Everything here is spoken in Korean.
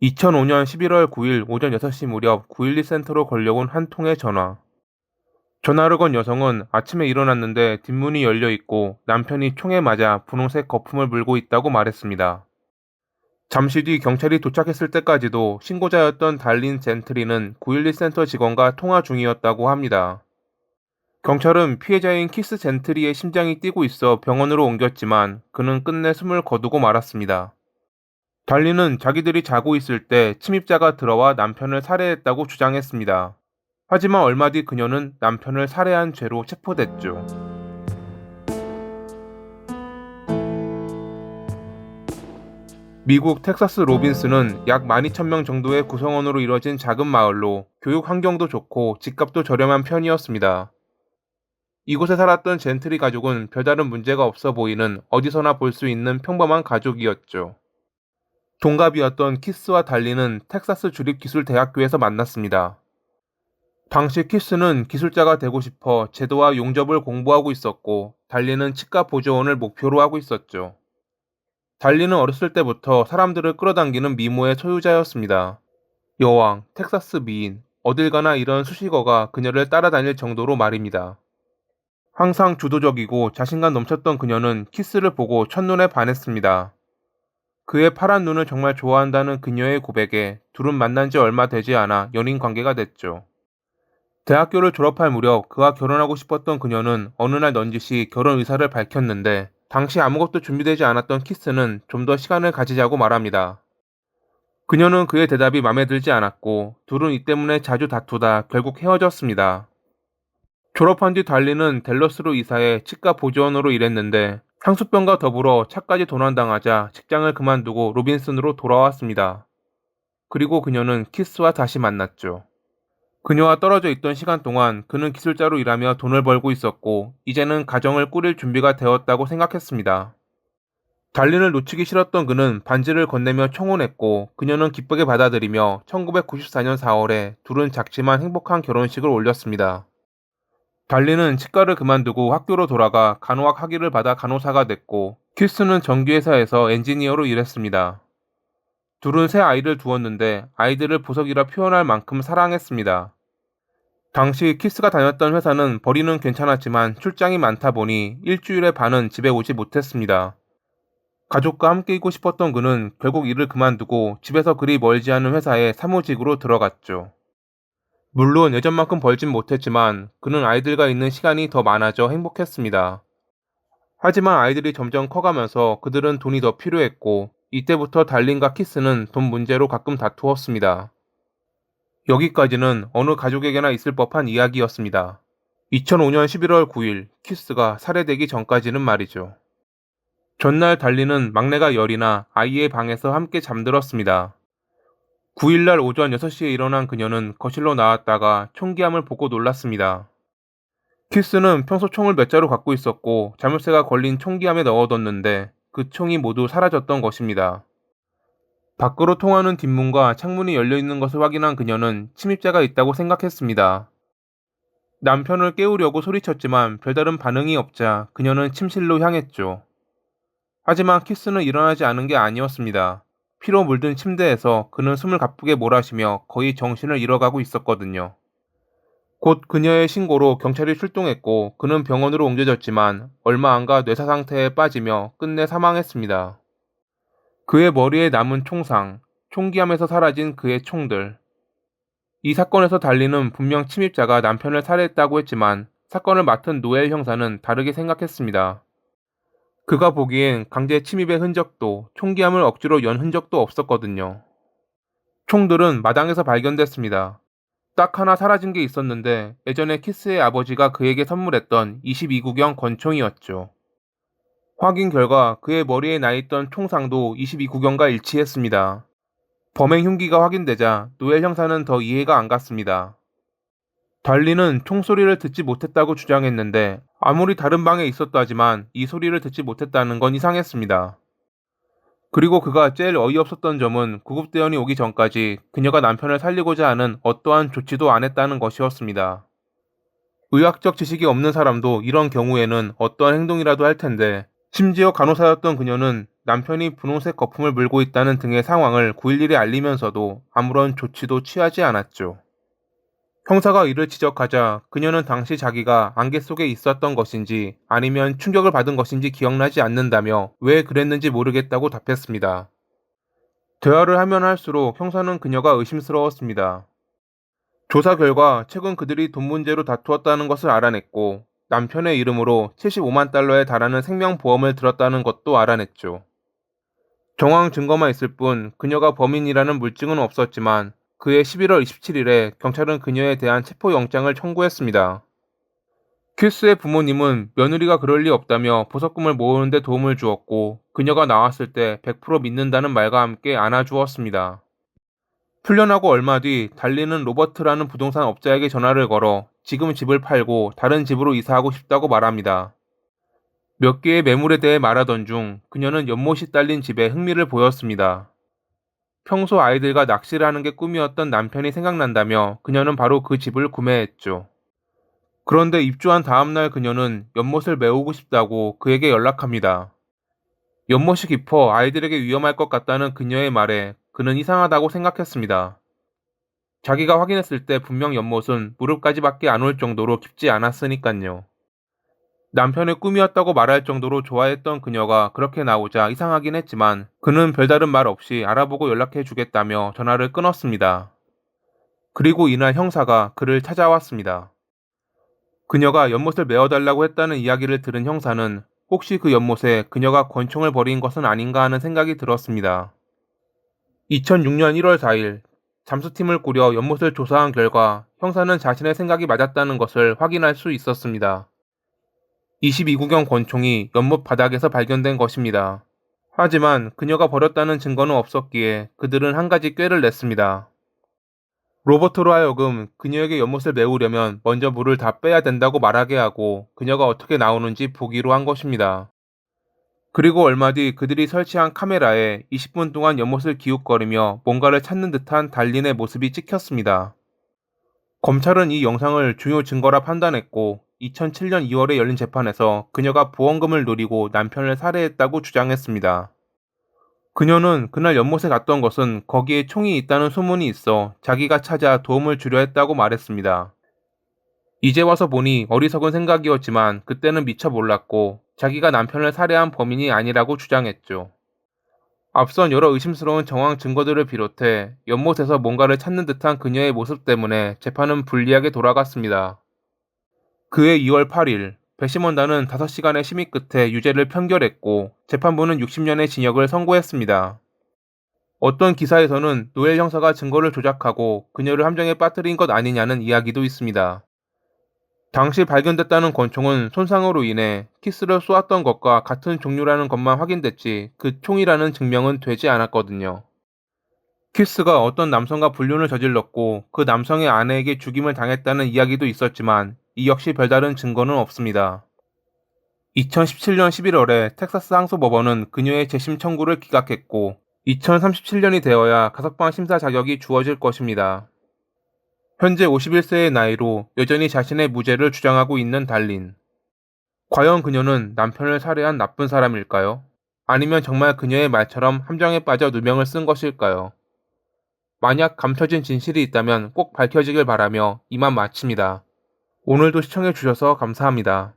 2005년 11월 9일 오전 6시 무렵 911 센터로 걸려온 한 통의 전화. 전화를 건 여성은 아침에 일어났는데 뒷문이 열려 있고 남편이 총에 맞아 분홍색 거품을 물고 있다고 말했습니다. 잠시 뒤 경찰이 도착했을 때까지도 신고자였던 달린 젠트리는 911 센터 직원과 통화 중이었다고 합니다. 경찰은 피해자인 키스 젠트리의 심장이 뛰고 있어 병원으로 옮겼지만 그는 끝내 숨을 거두고 말았습니다. 달리는 자기들이 자고 있을 때 침입자가 들어와 남편을 살해했다고 주장했습니다. 하지만 얼마 뒤 그녀는 남편을 살해한 죄로 체포됐죠. 미국 텍사스 로빈스는 약 12,000명 정도의 구성원으로 이뤄진 작은 마을로 교육 환경도 좋고 집값도 저렴한 편이었습니다. 이곳에 살았던 젠트리 가족은 별다른 문제가 없어 보이는 어디서나 볼 수 있는 평범한 가족이었죠. 동갑이었던 키스와 달리는 텍사스 주립기술대학교에서 만났습니다. 당시 키스는 기술자가 되고 싶어 제도와 용접을 공부하고 있었고, 달리는 치과 보조원을 목표로 하고 있었죠. 달리는 어렸을 때부터 사람들을 끌어당기는 미모의 소유자였습니다. 여왕, 텍사스 미인, 어딜 가나 이런 수식어가 그녀를 따라다닐 정도로 말입니다. 항상 주도적이고 자신감 넘쳤던 그녀는 키스를 보고 첫눈에 반했습니다. 그의 파란 눈을 정말 좋아한다는 그녀의 고백에 둘은 만난 지 얼마 되지 않아 연인 관계가 됐죠. 대학교를 졸업할 무렵 그와 결혼하고 싶었던 그녀는 어느 날 넌지시 결혼 의사를 밝혔는데, 당시 아무것도 준비되지 않았던 키스는 좀 더 시간을 가지자고 말합니다. 그녀는 그의 대답이 마음에 들지 않았고 둘은 이 때문에 자주 다투다 결국 헤어졌습니다. 졸업한 뒤 달리는 댈러스로 이사해 치과 보조원으로 일했는데, 향수병과 더불어 차까지 도난당하자 직장을 그만두고 로빈슨으로 돌아왔습니다. 그리고 그녀는 키스와 다시 만났죠. 그녀와 떨어져 있던 시간 동안 그는 기술자로 일하며 돈을 벌고 있었고, 이제는 가정을 꾸릴 준비가 되었다고 생각했습니다. 달린을 놓치기 싫었던 그는 반지를 건네며 청혼했고, 그녀는 기쁘게 받아들이며 1994년 4월에 둘은 작지만 행복한 결혼식을 올렸습니다. 달린은 치과를 그만두고 학교로 돌아가 간호학 학위를 받아 간호사가 됐고, 키스는 전기회사에서 엔지니어로 일했습니다. 둘은 새 아이를 두었는데 아이들을 보석이라 표현할 만큼 사랑했습니다. 당시 키스가 다녔던 회사는 벌이는 괜찮았지만 출장이 많다 보니 일주일에 반은 집에 오지 못했습니다. 가족과 함께 있고 싶었던 그는 결국 일을 그만두고 집에서 그리 멀지 않은 회사에 사무직으로 들어갔죠. 물론 예전만큼 벌진 못했지만 그는 아이들과 있는 시간이 더 많아져 행복했습니다. 하지만 아이들이 점점 커가면서 그들은 돈이 더 필요했고, 이때부터 달린과 키스는 돈 문제로 가끔 다투었습니다. 여기까지는 어느 가족에게나 있을 법한 이야기였습니다. 2005년 11월 9일 키스가 살해되기 전까지는 말이죠. 전날 달리는 막내가 열이나 아이의 방에서 함께 잠들었습니다. 9일날 오전 6시에 일어난 그녀는 거실로 나왔다가 총기함을 보고 놀랐습니다. 키스는 평소 총을 몇 자루 갖고 있었고 자물쇠가 걸린 총기함에 넣어뒀는데 그 총이 모두 사라졌던 것입니다. 밖으로 통하는 뒷문과 창문이 열려 있는 것을 확인한 그녀는 침입자가 있다고 생각했습니다. 남편을 깨우려고 소리쳤지만 별다른 반응이 없자 그녀는 침실로 향했죠. 하지만 키스는 일어나지 않은 게 아니었습니다. 피로 물든 침대에서 그는 숨을 가쁘게 몰아쉬며 거의 정신을 잃어가고 있었거든요. 곧 그녀의 신고로 경찰이 출동했고 그는 병원으로 옮겨졌지만 얼마 안가 뇌사 상태에 빠지며 끝내 사망했습니다. 그의 머리에 남은 총상, 총기함에서 사라진 그의 총들. 이 사건에서 달리는 분명 침입자가 남편을 살해했다고 했지만 사건을 맡은 노엘 형사는 다르게 생각했습니다. 그가 보기엔 강제 침입의 흔적도 총기함을 억지로 연 흔적도 없었거든요. 총들은 마당에서 발견됐습니다. 딱 하나 사라진 게 있었는데 예전에 키스의 아버지가 그에게 선물했던 22구경 권총이었죠. 확인 결과 그의 머리에 나 있던 총상도 22구경과 일치했습니다. 범행 흉기가 확인되자 노엘 형사는 더 이해가 안 갔습니다. 달리는 총소리를 듣지 못했다고 주장했는데 아무리 다른 방에 있었다지만 이 소리를 듣지 못했다는 건 이상했습니다. 그리고 그가 제일 어이없었던 점은 구급대원이 오기 전까지 그녀가 남편을 살리고자 하는 어떠한 조치도 안 했다는 것이었습니다. 의학적 지식이 없는 사람도 이런 경우에는 어떠한 행동이라도 할 텐데, 심지어 간호사였던 그녀는 남편이 분홍색 거품을 물고 있다는 등의 상황을 911에 알리면서도 아무런 조치도 취하지 않았죠. 형사가 이를 지적하자 그녀는 당시 자기가 안개 속에 있었던 것인지 아니면 충격을 받은 것인지 기억나지 않는다며 왜 그랬는지 모르겠다고 답했습니다. 대화를 하면 할수록 형사는 그녀가 의심스러웠습니다. 조사 결과 최근 그들이 돈 문제로 다투었다는 것을 알아냈고 남편의 이름으로 75만 달러에 달하는 생명보험을 들었다는 것도 알아냈죠. 정황 증거만 있을 뿐 그녀가 범인이라는 물증은 없었지만 그해 11월 27일에 경찰은 그녀에 대한 체포영장을 청구했습니다. 큐스의 부모님은 며느리가 그럴 리 없다며 보석금을 모으는 데 도움을 주었고 그녀가 나왔을 때 100% 믿는다는 말과 함께 안아주었습니다. 풀려나고 얼마 뒤 달리는 로버트라는 부동산 업자에게 전화를 걸어 지금 집을 팔고 다른 집으로 이사하고 싶다고 말합니다. 몇 개의 매물에 대해 말하던 중 그녀는 연못이 딸린 집에 흥미를 보였습니다. 평소 아이들과 낚시를 하는 게 꿈이었던 남편이 생각난다며 그녀는 바로 그 집을 구매했죠. 그런데 입주한 다음 날 그녀는 연못을 메우고 싶다고 그에게 연락합니다. 연못이 깊어 아이들에게 위험할 것 같다는 그녀의 말에 그는 이상하다고 생각했습니다. 자기가 확인했을 때 분명 연못은 무릎까지밖에 안 올 정도로 깊지 않았으니깐요. 남편의 꿈이었다고 말할 정도로 좋아했던 그녀가 그렇게 나오자 이상하긴 했지만 그는 별다른 말 없이 알아보고 연락해 주겠다며 전화를 끊었습니다. 그리고 이날 형사가 그를 찾아왔습니다. 그녀가 연못을 메어달라고 했다는 이야기를 들은 형사는 혹시 그 연못에 그녀가 권총을 버린 것은 아닌가 하는 생각이 들었습니다. 2006년 1월 4일 잠수팀을 꾸려 연못을 조사한 결과 형사는 자신의 생각이 맞았다는 것을 확인할 수 있었습니다. 22구경 권총이 연못 바닥에서 발견된 것입니다. 하지만 그녀가 버렸다는 증거는 없었기에 그들은 한 가지 꾀를 냈습니다. 로버트로 하여금 그녀에게 연못을 메우려면 먼저 물을 다 빼야 된다고 말하게 하고 그녀가 어떻게 나오는지 보기로 한 것입니다. 그리고 얼마 뒤 그들이 설치한 카메라에 20분 동안 연못을 기웃거리며 뭔가를 찾는 듯한 달린의 모습이 찍혔습니다. 검찰은 이 영상을 중요 증거라 판단했고 2007년 2월에 열린 재판에서 그녀가 보험금을 노리고 남편을 살해했다고 주장했습니다. 그녀는 그날 연못에 갔던 것은 거기에 총이 있다는 소문이 있어 자기가 찾아 도움을 주려 했다고 말했습니다. 이제 와서 보니 어리석은 생각이었지만 그때는 미처 몰랐고 자기가 남편을 살해한 범인이 아니라고 주장했죠. 앞선 여러 의심스러운 정황 증거들을 비롯해 연못에서 뭔가를 찾는 듯한 그녀의 모습 때문에 재판은 불리하게 돌아갔습니다. 그해 2월 8일 배심원단은 5시간의 심의 끝에 유죄를 판결했고 재판부는 60년의 징역을 선고했습니다. 어떤 기사에서는 노엘 형사가 증거를 조작하고 그녀를 함정에 빠뜨린 것 아니냐는 이야기도 있습니다. 당시 발견됐다는 권총은 손상으로 인해 키스를 쏘았던 것과 같은 종류라는 것만 확인됐지 그 총이라는 증명은 되지 않았거든요. 키스가 어떤 남성과 불륜을 저질렀고 그 남성의 아내에게 죽임을 당했다는 이야기도 있었지만 이 역시 별다른 증거는 없습니다. 2017년 11월에 텍사스 항소법원은 그녀의 재심 청구를 기각했고 2037년이 되어야 가석방 심사 자격이 주어질 것입니다. 현재 51세의 나이로 여전히 자신의 무죄를 주장하고 있는 달린. 과연 그녀는 남편을 살해한 나쁜 사람일까요? 아니면 정말 그녀의 말처럼 함정에 빠져 누명을 쓴 것일까요? 만약 감춰진 진실이 있다면 꼭 밝혀지길 바라며 이만 마칩니다. 오늘도 시청해주셔서 감사합니다.